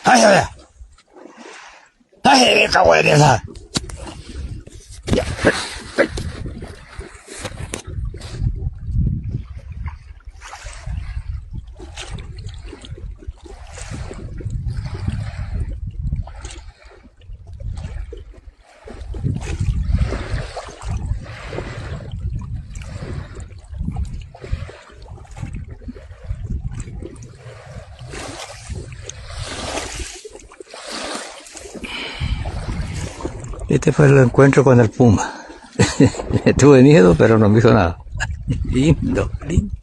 ay, ay, ay. Ay, me cago en esa. Ya. Este fue el encuentro con el puma. Tuve miedo, pero no me hizo nada. Lindo, lindo.